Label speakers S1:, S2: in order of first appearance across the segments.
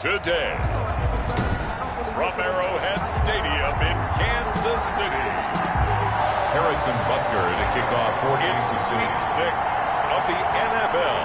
S1: today. From Arrowhead Stadium in Kansas City,
S2: Harrison Butker to kick off 14.
S1: It's Week 6 of the NFL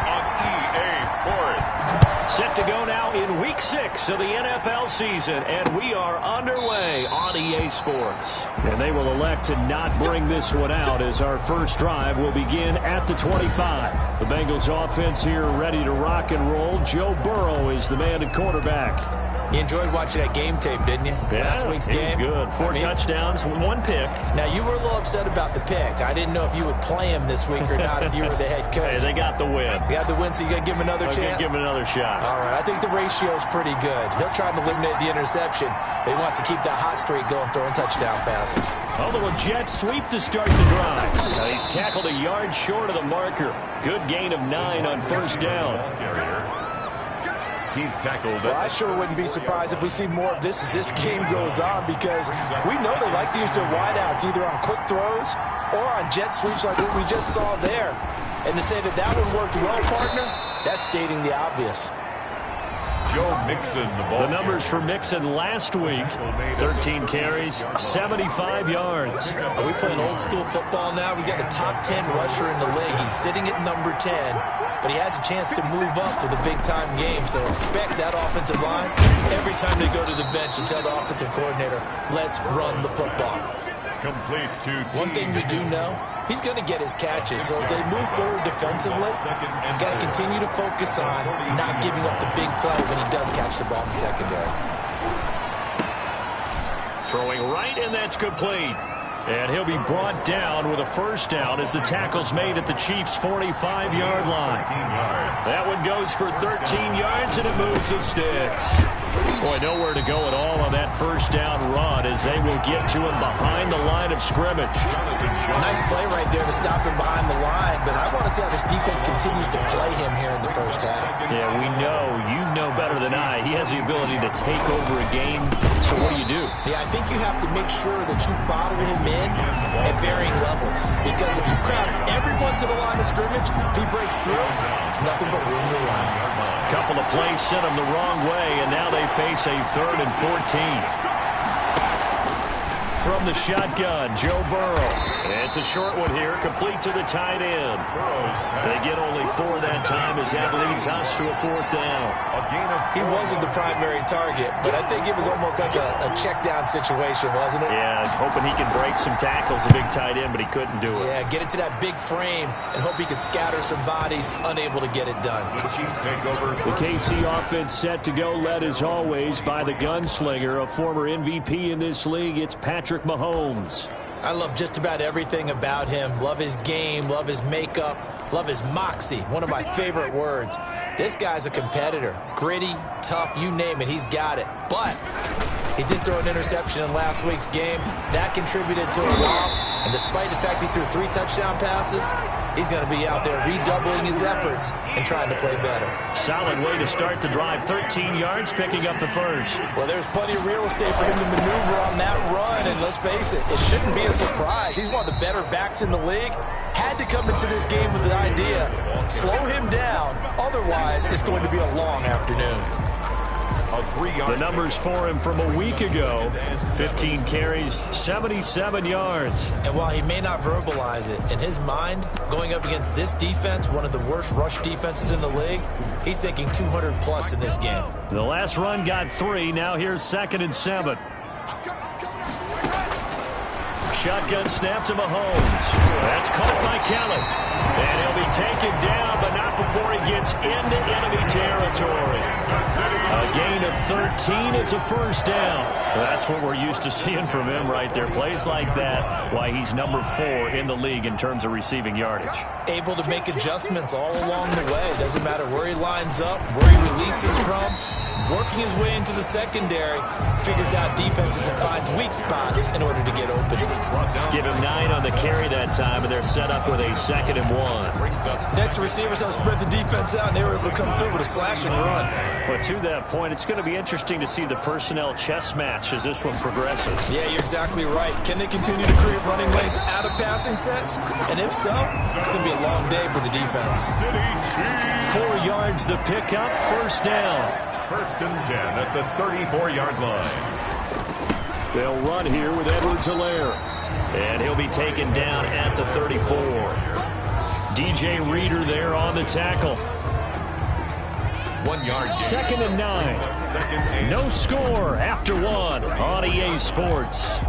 S1: on EA Sports.
S3: Set to go now in Week 6 of the NFL season, and we are underway on EA Sports. And they will elect to not bring this one out as our first drive will begin at the 25. The Bengals offense here ready to rock and roll. Joe Burrow is the man at quarterback.
S4: You enjoyed watching that game tape, didn't you?
S3: Yeah,
S4: last week's game.
S3: Good. Four touchdowns, one pick.
S4: Now, you were a little upset about the pick. I didn't know if you would play him this week or not if you were the head coach.
S3: Hey, they got the win.
S4: They got the win, so you got to give him another chance?
S3: Give him another shot.
S4: All right, I think the ratio's pretty good. He'll try to eliminate the interception, but he wants to keep that hot streak going, throwing touchdown passes.
S3: A little jet sweep to start the drive. Now he's tackled a yard short of the marker. Good gain of 9 on first down.
S2: He's tackled.
S4: Well, I sure wouldn't be surprised if we see more of this as this game goes on, because we know they like to use their wideouts either on quick throws or on jet sweeps like what we just saw there. And to say that that one worked well, partner, that's stating the obvious.
S2: Joe Mixon,
S3: the numbers for Mixon last week: 13 carries, 75 yards.
S4: Are we playing old school football now? We got a top 10 rusher in the league. He's sitting at number 10, but he has a chance to move up with a big-time game. So expect that offensive line every time they go to the bench to tell the offensive coordinator, let's run the football.
S2: Complete to
S4: one thing we do know, he's going to get his catches. So as they move forward defensively, got to continue to focus on not giving up the big play when he does catch the ball in the secondary.
S3: Throwing right, and that's complete. And he'll be brought down with a first down as the tackle's made at the Chiefs' 45-yard line. That one goes for 13 yards, and it moves the sticks. Boy, nowhere to go at all on that first down run as they will get to him behind the line of scrimmage.
S4: Nice play right there to stop him behind the line, but I want to see how this defense continues to play him here in the first half.
S3: Yeah, we know. You know better than I. He has the ability to take over a game, so what do?
S4: Yeah, I think you have to make sure that you bottle him in at varying levels, because if you crowd everyone to the line of scrimmage, if he breaks through, there's nothing but room to run.
S3: Couple of plays sent him the wrong way, and now they face a 3rd and 14. From the shotgun, Joe Burrow. It's a short one here, complete to the tight end. They get only 4 that time as that leads us to a 4th down.
S4: He wasn't the primary target, but I think it was almost like a check down situation, wasn't it?
S3: Yeah, hoping he can break some tackles, a big tight end, but he couldn't do it.
S4: Yeah, get it to that big frame and hope he could scatter some bodies, unable to get it done.
S3: The KC offense set to go, led as always by the gunslinger, a former MVP in this league. It's Patrick Mahomes.
S4: I love just about everything about him. Love his game, love his makeup, love his moxie. One of my favorite words. This guy's a competitor. Gritty, tough, you name it, he's got it. But he did throw an interception in last week's game. That contributed to a loss. And despite the fact he threw 3 touchdown passes, he's going to be out there redoubling his efforts and trying to play better.
S3: Solid way to start the drive. 13 yards, picking up the first.
S4: Well, there's plenty of real estate for him to maneuver on that run. And let's face it, it shouldn't be a surprise. He's one of the better backs in the league. Had to come into this game with the idea, slow him down. Otherwise, it's going to be a long afternoon.
S3: The numbers for him from a week ago: 15 carries, 77 yards.
S4: And while he may not verbalize it, in his mind, going up against this defense, one of the worst rush defenses in the league, he's thinking 200+ in this game.
S3: The last run got 3. Now here's 2nd and 7. Shotgun snap to Mahomes. That's caught by Kelly. And he'll be taken down, but not before he gets into enemy territory. A gain of 13. It's a first down. That's what we're used to seeing from him right there. Plays like that, why he's number 4 in the league in terms of receiving yardage.
S4: Able to make adjustments all along the way. Doesn't matter where he lines up, where he releases from. Working his way into the secondary, figures out defenses and finds weak spots in order to get open.
S3: Give him 9 on the carry that time, and they're set up with a 2nd and 1.
S4: Next, the receivers have spread the defense out, and they were able to come through with a slash and run.
S3: But to that point, it's going to be interesting to see the personnel chess match as this one progresses.
S4: Yeah, you're exactly right. Can they continue to create running lanes out of passing sets? And if so, it's going to be a long day for the defense.
S3: 4 yards the pickup, first down.
S2: First and 10 at the 34-yard line.
S3: They'll run here with Edwards-Helaire. And he'll be taken down at the 34. DJ Reader there on the tackle.
S2: 1 yard.
S3: Second and 9. No score after 1 on EA Sports.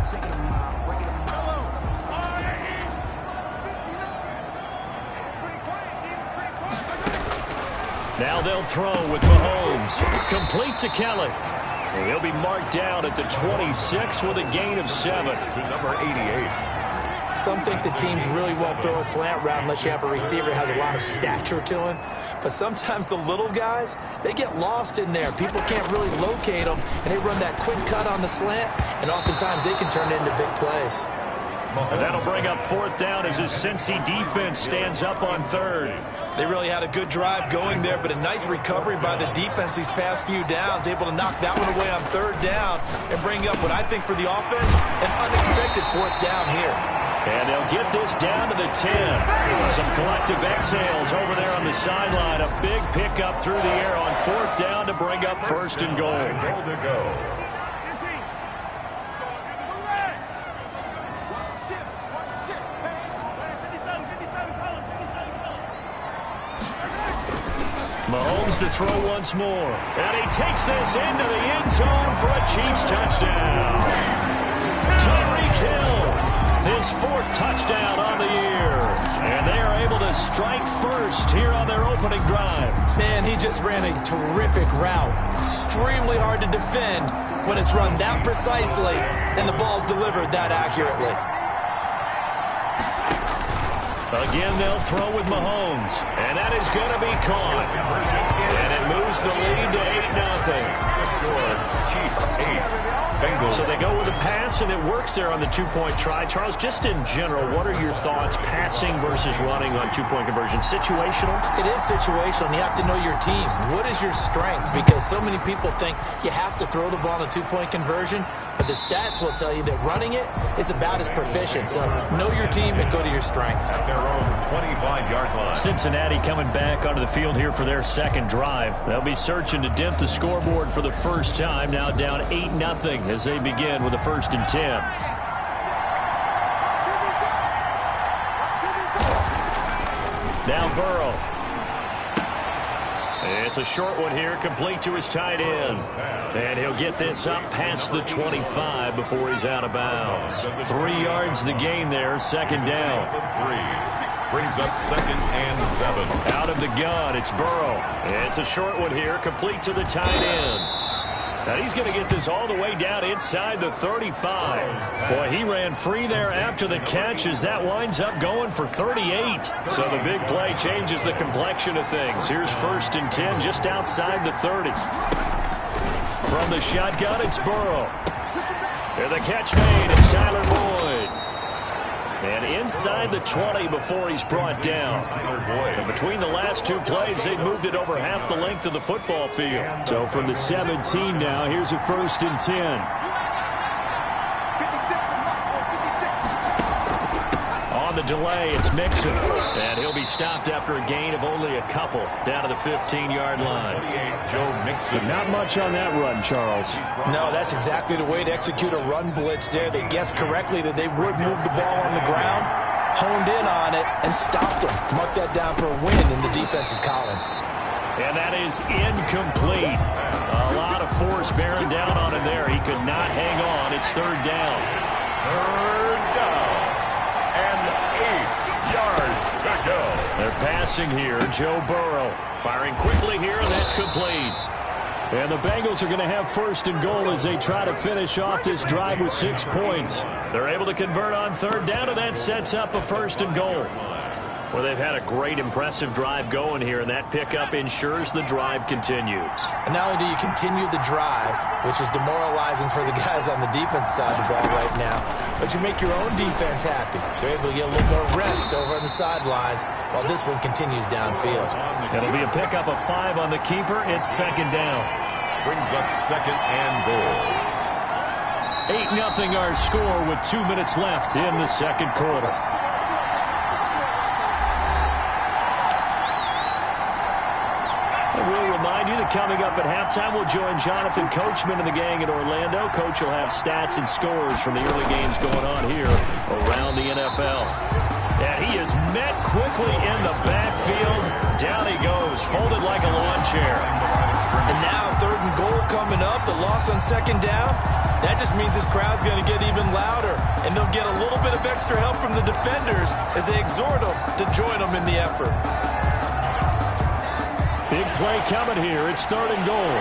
S3: Now they'll throw with Mahomes. Complete to Kelly. And he'll be marked down at the 26 with a gain of 7.
S2: To number 88.
S4: Some think the teams really won't throw a slant route unless you have a receiver that has a lot of stature to him. But sometimes the little guys, they get lost in there. People can't really locate them, and they run that quick cut on the slant, and oftentimes they can turn it into big plays.
S3: And that'll bring up 4th down as his Cincy defense stands up on 3rd.
S4: They really had a good drive going there, but a nice recovery by the defense these past few downs, able to knock that one away on 3rd down and bring up what I think for the offense, an unexpected 4th down here.
S3: And they'll get this down to the 10. Some collective exhales over there on the sideline. A big pickup through the air on 4th down to bring up 1st and goal.
S2: Goal to go.
S3: Mahomes to throw once more. And he takes this into the end zone for a Chiefs touchdown. Tyreek Hill, his 4th touchdown on the year. And they are able to strike first here on their opening drive.
S4: Man, he just ran a terrific route. Extremely hard to defend when it's run that precisely and the ball's delivered that accurately.
S3: Again, they'll throw with Mahomes. And that is going to be caught. And it moves the lead to 8-0.
S2: The score, Chiefs 8. Bengals.
S3: So they go with a pass, and it works there on the 2-point try. Charles, just in general, what are your thoughts passing versus running on 2-point conversion? Situational?
S4: It is situational, and you have to know your team. What is your strength? Because so many people think you have to throw the ball in a 2-point conversion, but the stats will tell you that running it is about as proficient. So know your team and go to your strength.
S2: At their own 25-yard line.
S3: Cincinnati coming back onto the field here for their 2nd drive. They'll be searching to dent the scoreboard for the first time, now down 8-0 as they begin with a 1st and 10. Now Burrow. It's a short one here, complete to his tight end. And he'll get this up past the 25 before he's out of bounds. 3 yards the gain there, 2nd down.
S2: 3 brings up 2nd and 7.
S3: Out of the gun, it's Burrow. It's a short one here, complete to the tight end. Now he's going to get this all the way down inside the 35. Boy, he ran free there after the catch as that winds up going for 38. So the big play changes the complexion of things. Here's 1st and 10 just outside the 30. From the shotgun, it's Burrow. And the catch made, it's Tyler Boyd. And inside the 20 before he's brought down. And between the last 2 plays, they've moved it over half the length of the football field. So from the 17 now, here's a 1st and 10. On the delay, it's Mixon. And he'll be stopped after a gain of only a couple down to the 15-yard line.
S2: Joe Mixon.
S3: Not much on that run, Charles.
S4: No, that's exactly the way to execute a run blitz there. They guessed correctly that they would move the ball on the ground, honed in on it, and stopped them. Marked that down for a win in the defense's column.
S3: And that is incomplete. A lot of force bearing down on him there. He could not hang on. It's 3rd down.
S2: 3rd down. And 8 yards to go.
S3: They're passing here. Joe Burrow firing quickly here, and that's complete. And the Bengals are going to have 1st and goal as they try to finish off this drive with 6 points. They're able to convert on 3rd down, and that sets up a 1st and goal. Well, they've had a great, impressive drive going here, and that pickup ensures the drive continues.
S4: And not only do you continue the drive, which is demoralizing for the guys on the defensive side of the ball right now, but you make your own defense happy. They're able to get a little more rest over on the sidelines while this one continues downfield.
S3: It'll be a pickup of 5 on the keeper. It's 2nd down.
S2: Brings up 2nd and goal.
S3: 8-0 our score with 2 minutes left in the 2nd quarter. you that coming up at halftime, we'll join Jonathan Coachman and the gang in Orlando. Coach will have stats and scores from the early games going on here around the NFL. And he is met quickly in the backfield. Down he goes, folded like a lawn chair.
S4: And now 3rd and goal coming up. The loss on 2nd down. That just means this crowd's going to get even louder. And they'll get a little bit of extra help from the defenders as they exhort them to join them in the effort.
S3: Big play coming here. It's 3rd and goal.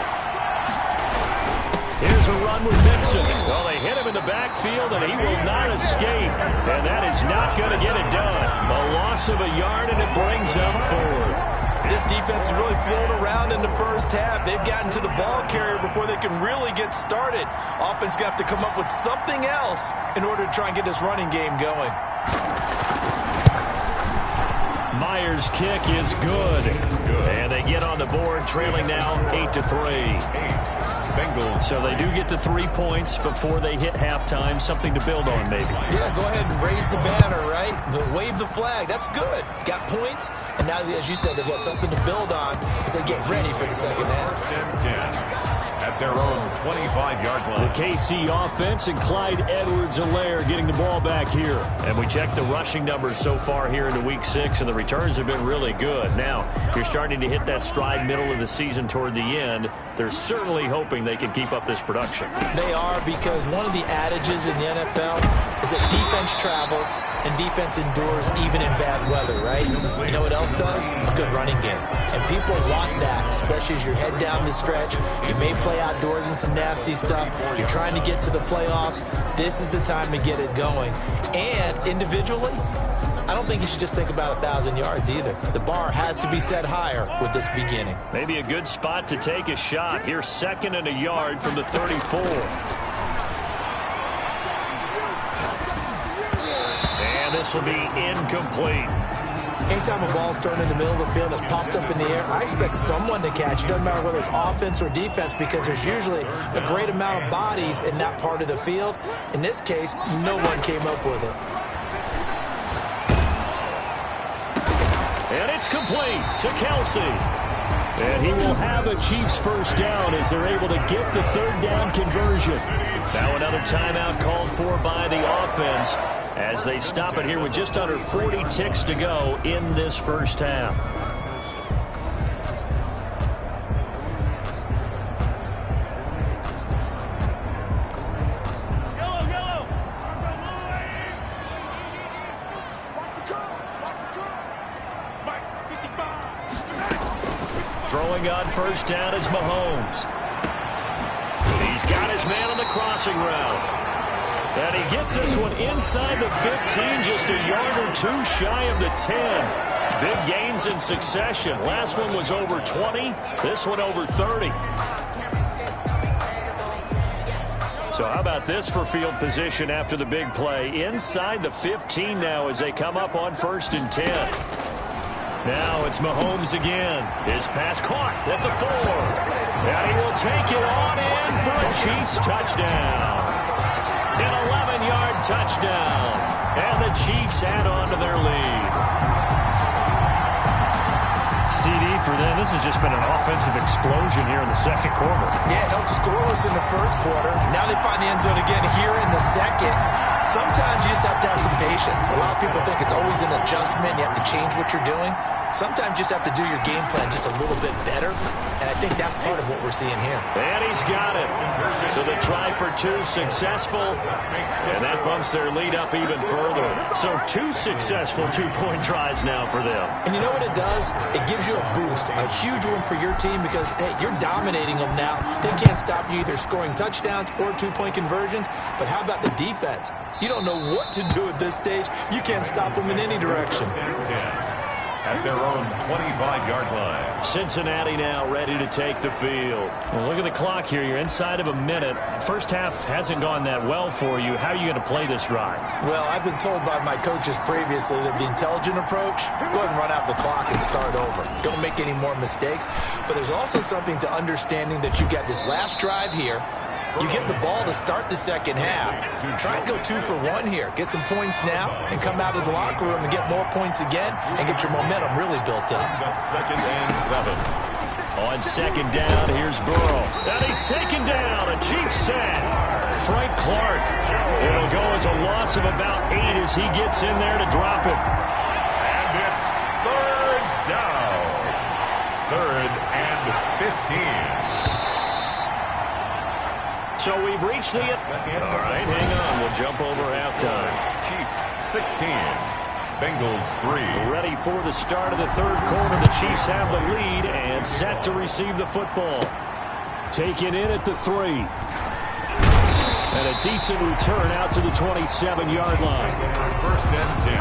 S3: Here's a run with Mixon. Well, they hit him in the backfield, and he will not escape. And that is not going to get it done. A loss of a yard, and it brings up 4th.
S4: This defense is really flown around in the first half. They've gotten to the ball carrier before they can really get started. Offense going to have to come up with something else in order to try and get this running game going.
S3: Myers' kick is good. And they get on the board, trailing now 8-3.
S2: Bengals.
S3: So they do get to 3 points before they hit halftime. Something to build on, maybe.
S4: Yeah, go ahead and raise the banner, right? Wave the flag. That's good. Got points. And now, as you said, they've got something to build on as they get ready for the second half.
S2: 10 at their own 25-yard line.
S3: The KC offense and Clyde Edwards-Helaire getting the ball back here. And we checked the rushing numbers so far here into Week 6, and the returns have been really good. Now, you're starting to hit that stride middle of the season toward the end. They're certainly hoping they can keep up this production.
S4: They are, because one of the adages in the NFL is that defense travels and defense endures even in bad weather, right? You know what else does? A good running game. And people want that, especially as you head down the stretch. You may play outdoors in some nasty stuff. You're trying to get to the playoffs. This is the time to get it going. And individually, I don't think you should just think about 1,000 yards either. The bar has to be set higher with this beginning.
S3: Maybe a good spot to take a shot. Here's 2nd and a yard from the 34. And this will be incomplete.
S4: Anytime a ball's thrown in the middle of the field that's popped up in the air, I expect someone to catch. It doesn't matter whether it's offense or defense, because there's usually a great amount of bodies in that part of the field. In this case, no one came up with it.
S3: And it's complete to Kelsey. And he will have a Chiefs first down as they're able to get the 3rd down conversion. Now another timeout called for by the offense as they stop it here with just under 40 ticks to go in this first half. Throwing on first down is Mahomes. He's got his man on the crossing route. And he gets this one inside the 15, just a yard or two shy of the 10. Big gains in succession. Last one was over 20. This one over 30. So how about this for field position after the big play? Inside the 15 now as they come up on 1st and 10. Now it's Mahomes again. His pass caught at the 4. And he will take it on in for a Chiefs touchdown. An 11-yard touchdown. And the Chiefs add on to their lead. CD for them. This has just been an offensive explosion here in the 2nd quarter.
S4: Yeah, held scoreless in the 1st quarter. Now they find the end zone again here in the 2nd. Sometimes you just have to have some patience. A lot of people think it's always an adjustment. You have to change what you're doing. Sometimes you just have to do your game plan just a little bit better. And I think that's part of what we're seeing here.
S3: And he's got it. So the try for 2 successful. And that bumps their lead up even further. So 2 successful 2-point tries now for them.
S4: And you know what it does? It gives you a boost, a huge one for your team because, hey, you're dominating them now. They can't stop you either scoring touchdowns or 2-point conversions. But how about the defense? You don't know what to do at this stage. You can't stop them in any direction.
S2: At their own 25-yard line.
S3: Cincinnati now ready to take the field. Well, look at the clock here. You're inside of a minute. First half hasn't gone that well for you. How are you going to play this drive?
S4: Well, I've been told by my coaches previously that the intelligent approach, go ahead and run out the clock and start over. Don't make any more mistakes. But there's also something to understanding that you've got this last drive here. You get the ball to start the second half. Try and go 2 for 1 here. Get some points now and come out of the locker room and get more points again and get your momentum really built up.
S2: 2nd and 7.
S3: On second down, here's Burrow. And he's taken down. A Chiefs sack. Frank Clark. It'll go as a loss of about 8 as he gets in there to drop it.
S2: And it's third down. 3rd and 15.
S3: So we've reached the... All right, hang on. We'll jump over halftime.
S2: Chiefs 16. Bengals 3.
S3: Ready for the start of the third quarter. The Chiefs have the lead and set to receive the football. Taken in at the 3. And a decent return out to the 27-yard line.
S2: First and 10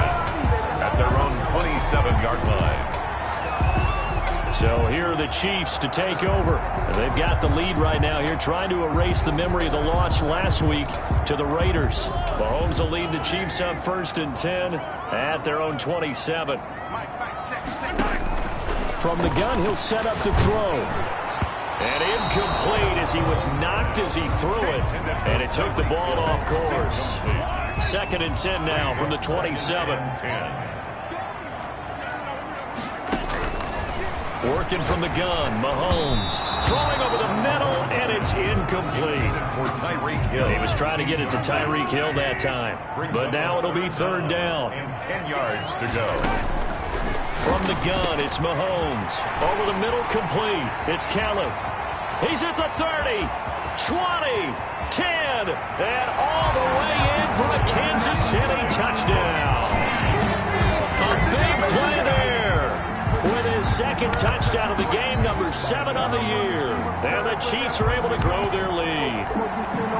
S2: at their own 27-yard line.
S3: So here are the Chiefs to take over. And they've got the lead right now here, trying to erase the memory of the loss last week to the Raiders. Mahomes will lead the Chiefs up 1st and 10 at their own 27. From the gun, he'll set up to throw. And incomplete as he was knocked as he threw it. And it took the ball off course. 2nd and 10 now from the 27. Working from the gun, Mahomes throwing over the middle, and it's incomplete.
S2: For Tyreek Hill.
S3: He was trying to get it to Tyreek Hill that time. But now it'll be 3rd down.
S2: And 10 yards to go.
S3: From the gun, it's Mahomes. Over the middle, complete. It's Kelly. He's at the 30, 20, 10, and all the way in for a Kansas City touchdown. A big play there. With his 2nd touchdown of the game, number 7 on the year. And the Chiefs are able to grow their lead.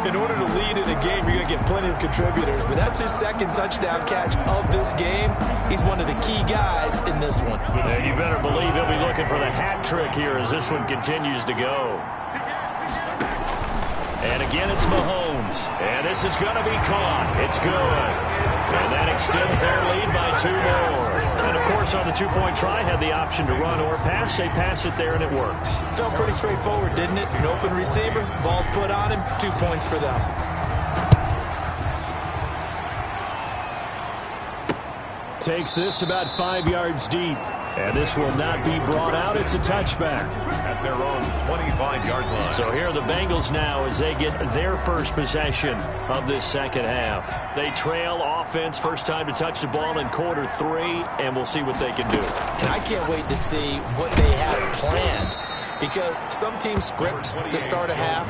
S4: In order to lead in a game, you're going to get plenty of contributors, but that's his 2nd touchdown catch of this game. He's one of the key guys in this one.
S3: And you better believe he'll be looking for the hat trick here as this one continues to go. And again, it's Mahomes. And this is going to be caught. It's good. And that extends their lead by 2 more. And, of course, on the 2-point try, had the option to run or pass. They pass it there, and it works.
S4: Felt pretty straightforward, didn't it? An open receiver, ball's put on him, 2 points for them.
S3: Takes this about 5 yards deep. And this will not be brought out. It's a touchback.
S2: At their own 25-yard line.
S3: So here are the Bengals now as they get their first possession of this 2nd half. They trail offense, first time to touch the ball in quarter 3, and we'll see what they can do.
S4: And I can't wait to see what they have planned. Because some teams script to start a half.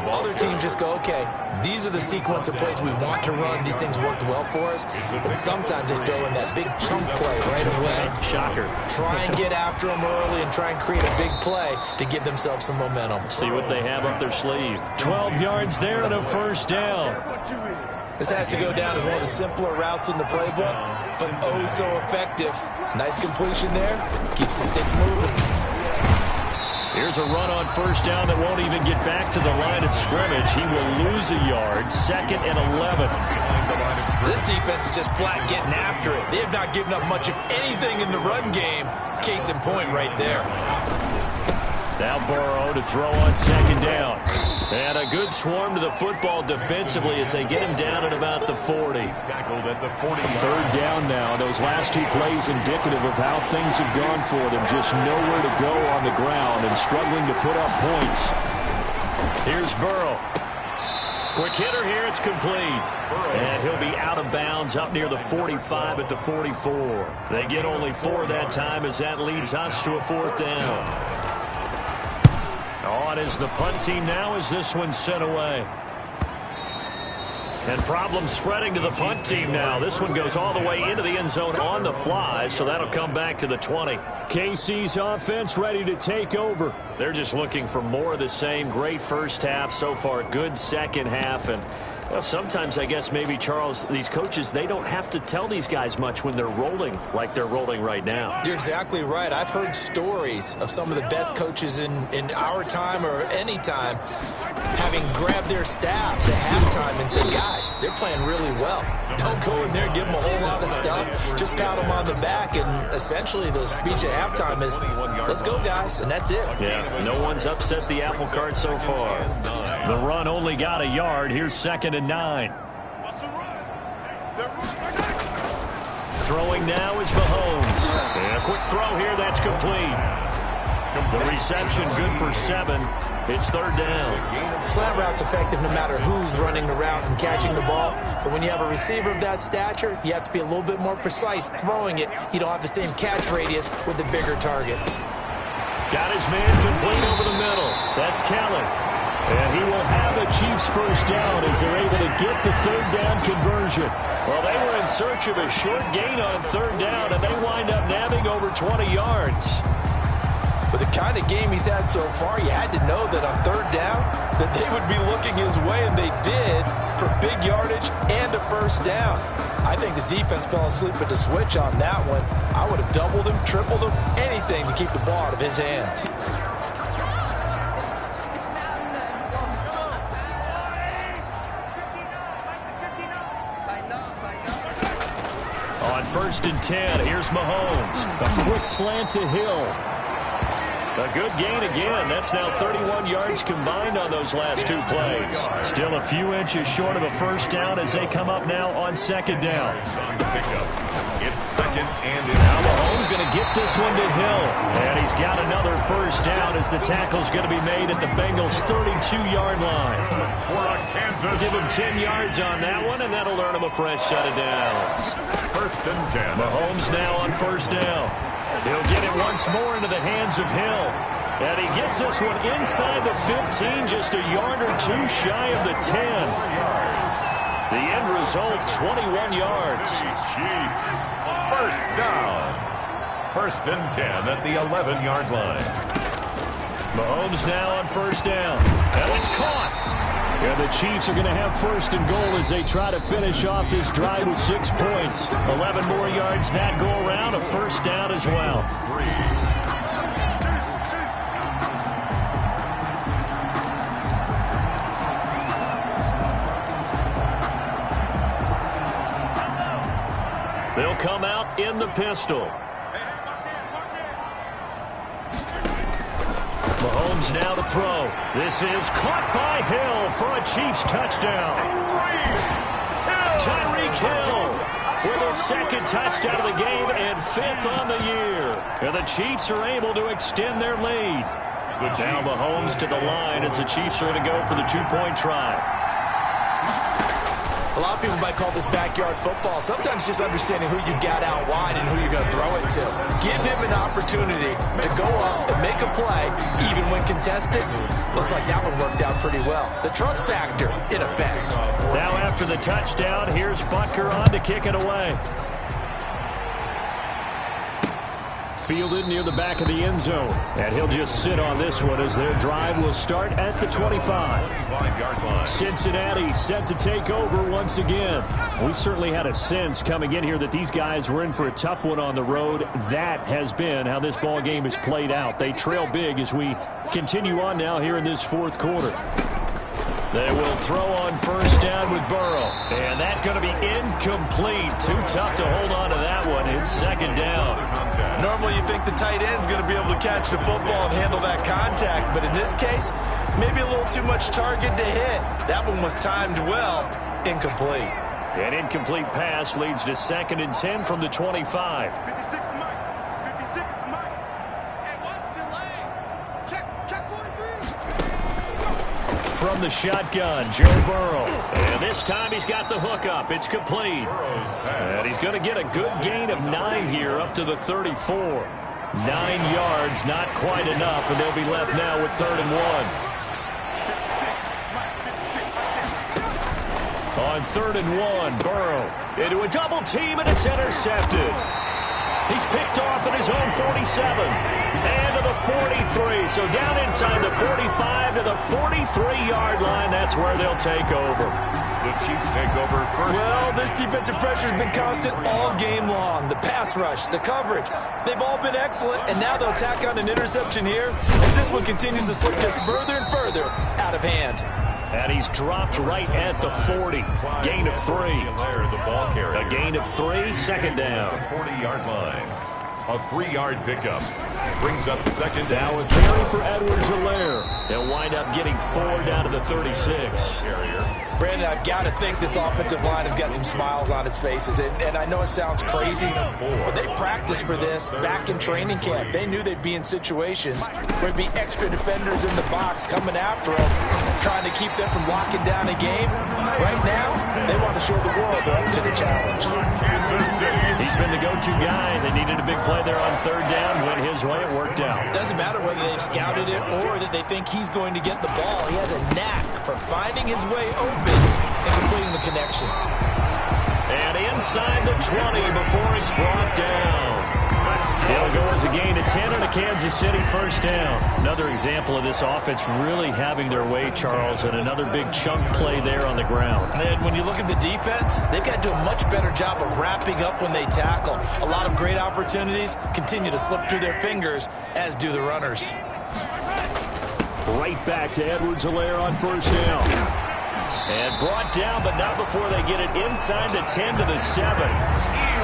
S4: Other teams just go, okay, these are the sequence of plays we want to run. These things worked well for us. And sometimes they throw in that big chunk play right away.
S3: Shocker.
S4: Try and get after them early and try and create a big play to give themselves some momentum.
S3: See what they have up their sleeve. 12 yards there and a 1st down.
S4: This has to go down as one of the simpler routes in the playbook, but oh so effective. Nice completion there. Keeps the sticks moving.
S3: Here's a run on 1st down that won't even get back to the line of scrimmage. He will lose a yard. 2nd and 11.
S4: This defense is just flat getting after it. They have not given up much of anything in the run game. Case in point right there.
S3: Now Burrow to throw on 2nd down. And a good swarm to the football defensively as they get him down at about the 40.
S2: Tackled at the 40.
S3: 3rd down now. Those last 2 plays indicative of how things have gone for them. Just nowhere to go on the ground and struggling to put up points. Here's Burrow. Quick hitter here. It's complete. And he'll be out of bounds up near the 45 at the 44. They get only 4 that time as that leads us to a 4th down. On is the punt team now as this one's sent away. And problems spreading to the punt team now. This one goes all the way into the end zone on the fly, so that'll come back to the 20. KC's offense ready to take over. They're just looking for more of the same. Great first half so far. Good 2nd half. And well, sometimes I guess maybe, Charles, these coaches, they don't have to tell these guys much when they're rolling like they're rolling right now.
S4: You're exactly right. I've heard stories of some of the best coaches in our time or any time having grabbed their staffs at halftime and said, guys, they're playing really well. Don't go in there and give them a whole lot of stuff. Just pat them on the back, and essentially the speech at halftime is, let's go, guys, and that's it.
S3: Yeah, no one's upset the apple cart so far. The run only got a yard. Here's 2nd and 9. Throwing now is Mahomes. And a quick throw here, that's complete. The reception good for 7. It's third down.
S4: Slant route's effective no matter who's running the route and catching the ball. But when you have a receiver of that stature, you have to be a little bit more precise throwing it. You don't have the same catch radius with the bigger targets.
S3: Got his man complete over the middle. That's Kelly. And he will have the Chiefs first down as they're able to get the third down conversion. Well, they were in search of a short gain on third down, and they wind up nabbing over 20 yards.
S4: With the kind of game he's had so far, you had to know that on third down that they would be looking his way, and they did, for big yardage and a first down. I think the defense fell asleep at the switch on that one. I would have doubled him, tripled him, anything to keep the ball out of his hands.
S3: On 1st and 10, here's Mahomes. A quick slant to Hill. A good gain again. That's now 31 yards combined on those last 2 plays. Still a few inches short of a first down as they come up now on 2nd down.
S2: It's 2nd and
S3: now Mahomes going to get this one to Hill. And he's got another first down as the tackle's going to be made at the Bengals' 32-yard line. Give him 10 yards on that one, and that'll earn him a fresh set of downs.
S2: 1st and 10.
S3: Mahomes now on first down. He'll get it once more into the hands of Hill. And he gets this one inside the 15, just a yard or 2 shy of the 10. The end result, 21 yards.
S2: Chiefs. First down. 1st and 10 at the 11-yard line.
S3: Mahomes now on first down. And it's caught. And the Chiefs are going to have 1st and goal as they try to finish off this drive with 6 points. 11 more yards that go around, a first down as well. They'll come out in the pistol. Mahomes now to throw. This is caught by Hill for a Chiefs touchdown. Tyreek Hill with his 2nd touchdown of the game and 5th on the year. And the Chiefs are able to extend their lead. Now Mahomes to the line as the Chiefs are going to go for the 2-point try.
S4: A lot of people might call this backyard football. Sometimes just understanding who you got out wide and who you're going to throw it to. Give him an opportunity to go up and make a play, even when contested. Looks like that one worked out pretty well. The trust factor, in effect.
S3: Now after the touchdown, here's Butker on to kick it away. Fielded near the back of the end zone. And he'll just sit on this one as their drive will start at the 25-yard line. Cincinnati set to take over once again. We certainly had a sense coming in here that these guys were in for a tough one on the road. That has been how this ball game has played out. They trail big as we continue on now here in this 4th quarter. They will throw on first down with Burrow. And that's going to be incomplete. Too tough to hold on to that one. It's 2nd down.
S4: Normally you think the tight end's going to be able to catch the football and handle that contact. But in this case, maybe a little too much target to hit. That one was timed well. Incomplete.
S3: An incomplete pass leads to 2nd and 10 from the 25. From the shotgun, Joe Burrow. And this time he's got the hook up. It's complete. And he's going to get a good gain of 9 here up to the 34. 9 yards, not quite enough, and they'll be left now with 3rd and 1. On 3rd and 1, Burrow into a double team, and it's intercepted. He's picked off at his own 47 and to the 43. So down inside the 45 to the 43-yard line. That's where they'll take over.
S2: The Chiefs take over first.
S4: Well, this defensive pressure has been constant all game long. The pass rush, the coverage, they've all been excellent. And now they'll tack on an interception here as this one continues to slip just further and further out of hand.
S3: And he's dropped right at the 40. Gain of 3.
S2: The ball carrier.
S3: A gain of 3, 2nd down.
S2: 40-yard line. A 3-yard pickup. Brings up second down.
S3: Now a carry for Edwards-Helaire. They'll wind up getting 4 down to the 36.
S4: Brandon, I've got to think this offensive line has got some smiles on its faces. And I know it sounds crazy, but they practiced for this back in training camp. They knew they'd be in situations where there'd be extra defenders in the box coming after them, trying to keep them from locking down a game. Right now, they want to show the world they're up to the challenge.
S3: He's been the go-to guy. They needed a big play there on 3rd down. Went his way. It worked out.
S4: Doesn't matter whether they've scouted it or that they think he's going to get the ball. He has a knack for finding his way open and completing the connection.
S3: And inside the 20 before it's brought down. It'll go as a gain of 10 and a Kansas City first down. Another example of this offense really having their way, Charles, and another big chunk play there on the ground.
S4: And when you look at the defense, they've got to do a much better job of wrapping up when they tackle. A lot of great opportunities continue to slip through their fingers, as do the runners.
S3: Right back to Edwards-Helaire on first down. And brought down, but not before they get it inside the 10 to the 7.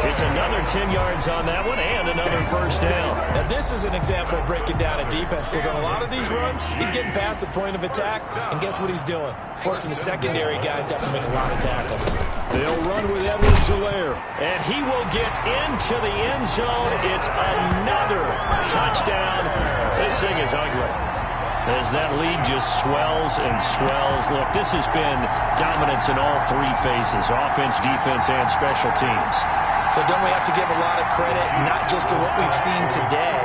S3: It's another 10 yards on that one and another first down.
S4: Now, this is an example of breaking down a defense, because on a lot of these runs, he's getting past the point of attack, and guess what he's doing? Forcing the secondary guys to have to make a lot of tackles.
S3: They'll run with Edwards-Helaire, and he will get into the end zone. It's another touchdown. This thing is ugly, as that lead just swells and swells. Look, this has been dominance in all 3 phases, offense, defense, and special teams.
S4: So don't we have to give a lot of credit, not just to what we've seen today,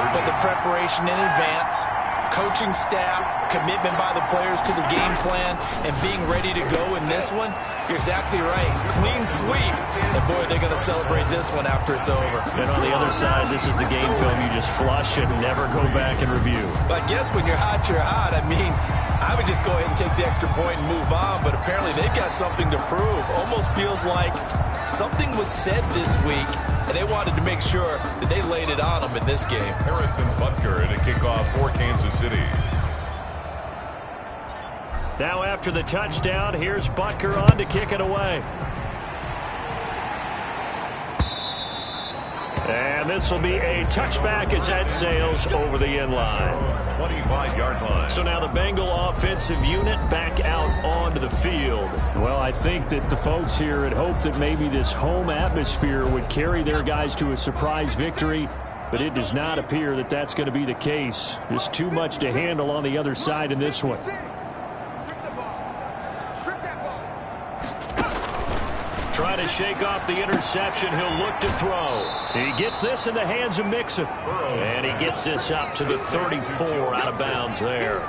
S4: but the preparation in advance, coaching staff, commitment by the players to the game plan, and being ready to go in this one? You're exactly right. Clean sweep. And, boy, they're going to celebrate this one after it's over.
S3: And on the other side, this is the game film you just flush and never go back and review.
S4: But I guess when you're hot, you're hot. I mean, I would just go ahead and take the extra point and move on, but apparently they've got something to prove. Almost feels like something was said this week, and they wanted to make sure that they laid it on them in this game.
S2: Harrison Butker to kick off for Kansas City.
S3: Now after the touchdown, here's Butker on to kick it away. And this will be a touchback as that sails over the end line.
S2: 25-yard line.
S3: So now the Bengal offensive unit back out onto the field. Well, I think that the folks here had hoped that maybe this home atmosphere would carry their guys to a surprise victory, but it does not appear that that's going to be the case. There's too much to handle on the other side in this one. Trying to shake off the interception. He'll look to throw. He gets this in the hands of Mixon. And he gets this up to the 34 out of bounds there.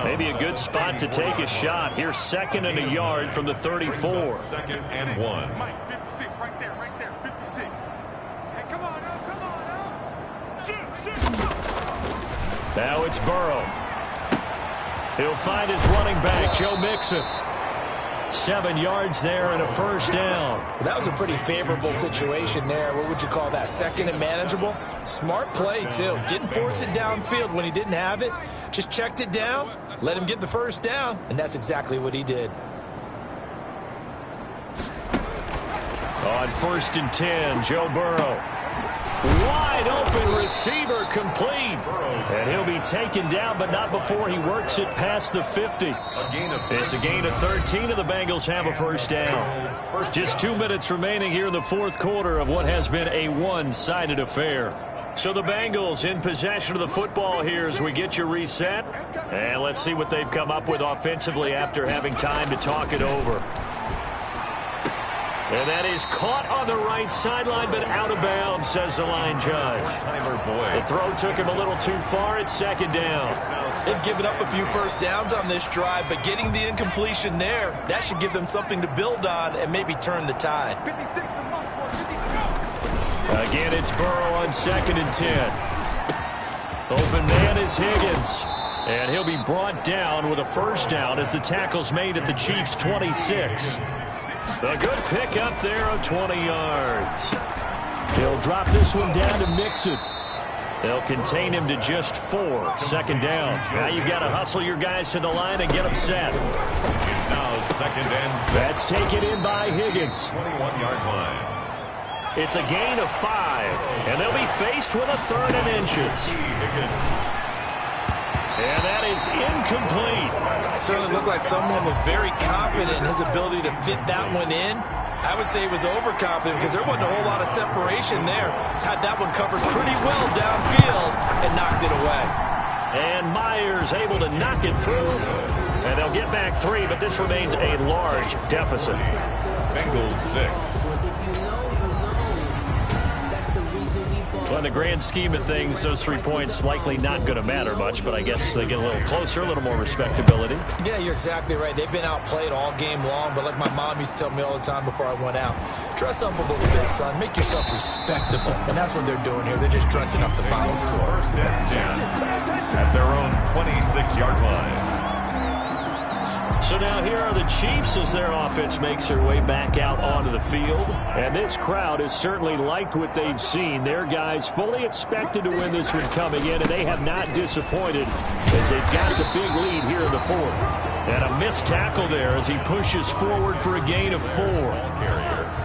S3: Maybe a good spot to take a shot. Here's 2nd and a yard from the 34.
S2: 2nd and 1.
S5: 56 right there, 56. Hey, come on now. Shoot.
S3: Now it's Burrow. He'll find his running back, Joe Mixon. 7 yards there and a first down.
S4: That was a pretty favorable situation there. What would you call that? 2nd and manageable? Smart play, too. Didn't force it downfield when he didn't have it. Just checked it down, let him get the first down, and that's exactly what he did.
S3: On 1st and 10, Joe Burrow. Wide open receiver complete. And he'll be taken down, but not before he works it past the 50. It's a gain of 13, and the Bengals have a first down. Just 2 minutes remaining here in the 4th quarter of what has been a one-sided affair. So the Bengals in possession of the football here as we get you reset. And let's see what they've come up with offensively after having time to talk it over. And that is caught on the right sideline, but out of bounds, says the line judge. The throw took him a little too far. It's 2nd down.
S4: They've given up a few first downs on this drive, but getting the incompletion there, that should give them something to build on and maybe turn the tide.
S3: Again, it's Burrow on 2nd and 10. Open man is Higgins. And he'll be brought down with a first down as the tackle's made at the Chiefs' 26. A good pick up there of 20 yards. He'll drop this one down to Mixon. They'll contain him to just 4. 2nd down. Now you've got to hustle your guys to the line and get them set.
S2: It's now 2nd and 6.
S3: That's taken in by Higgins.
S2: 21-yard line.
S3: It's a gain of 5, and they'll be faced with a 3rd and inches. And that is incomplete.
S4: Certainly looked like someone was very confident in his ability to fit that one in. I would say he was overconfident because there wasn't a whole lot of separation there. Had that one covered pretty well downfield and knocked it away.
S3: And Myers able to knock it through. And they'll get back 3, but this remains a large deficit.
S2: Bengals 6.
S3: Well, in the grand scheme of things, those 3 points likely not going to matter much, but I guess they get a little closer, a little more respectability.
S4: Yeah, you're exactly right. They've been outplayed all game long, but like my mom used to tell me all the time before I went out, dress up a little bit, son. Make yourself respectable. And that's what they're doing here. They're just dressing up the final score.
S2: 1st and 10 at their own 26-yard line.
S3: So now here are the Chiefs as their offense makes their way back out onto the field. And this crowd has certainly liked what they've seen. Their guys fully expected to win this one coming in, and they have not disappointed as they've got the big lead here in the 4th. And a missed tackle there as he pushes forward for a gain of 4.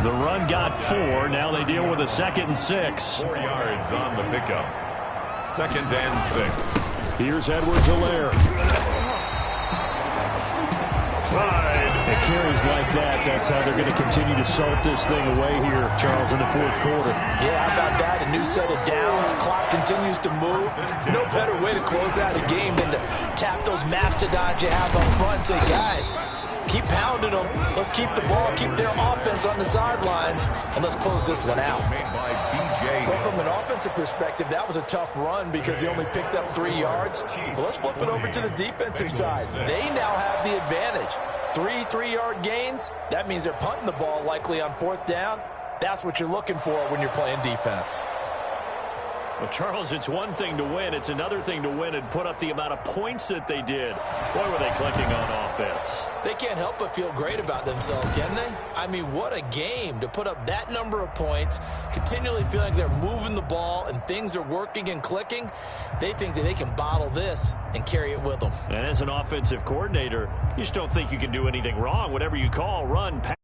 S3: The run got 4. Now they deal with a 2nd and 6.
S2: 4 yards on the pickup. 2nd and 6.
S3: Here's Edwards-Helaire. And carries like that, that's how they're going to continue to salt this thing away here, Charles, in the 4th quarter.
S4: Yeah, how about that? A new set of downs. Clock continues to move. No better way to close out a game than to tap those mastodons you have up front and say, guys, keep pounding them. Let's keep the ball, keep their offense on the sidelines, and let's close this one out. Well, from an offensive perspective, that was a tough run because they only picked up 3 yards. Well, let's flip it over to the defensive side. They now have the advantage. 3 3-yard gains, that means they're punting the ball likely on 4th down. That's what you're looking for when you're playing defense.
S3: Well, Charles, it's one thing to win. It's another thing to win and put up the amount of points that they did. Boy, were they clicking on offense.
S4: They can't help but feel great about themselves, can they? I mean, what a game to put up that number of points, continually feeling they're moving the ball and things are working and clicking. They think that they can bottle this and carry it with them.
S3: And as an offensive coordinator, you just don't think you can do anything wrong. Whatever you call, run, pass.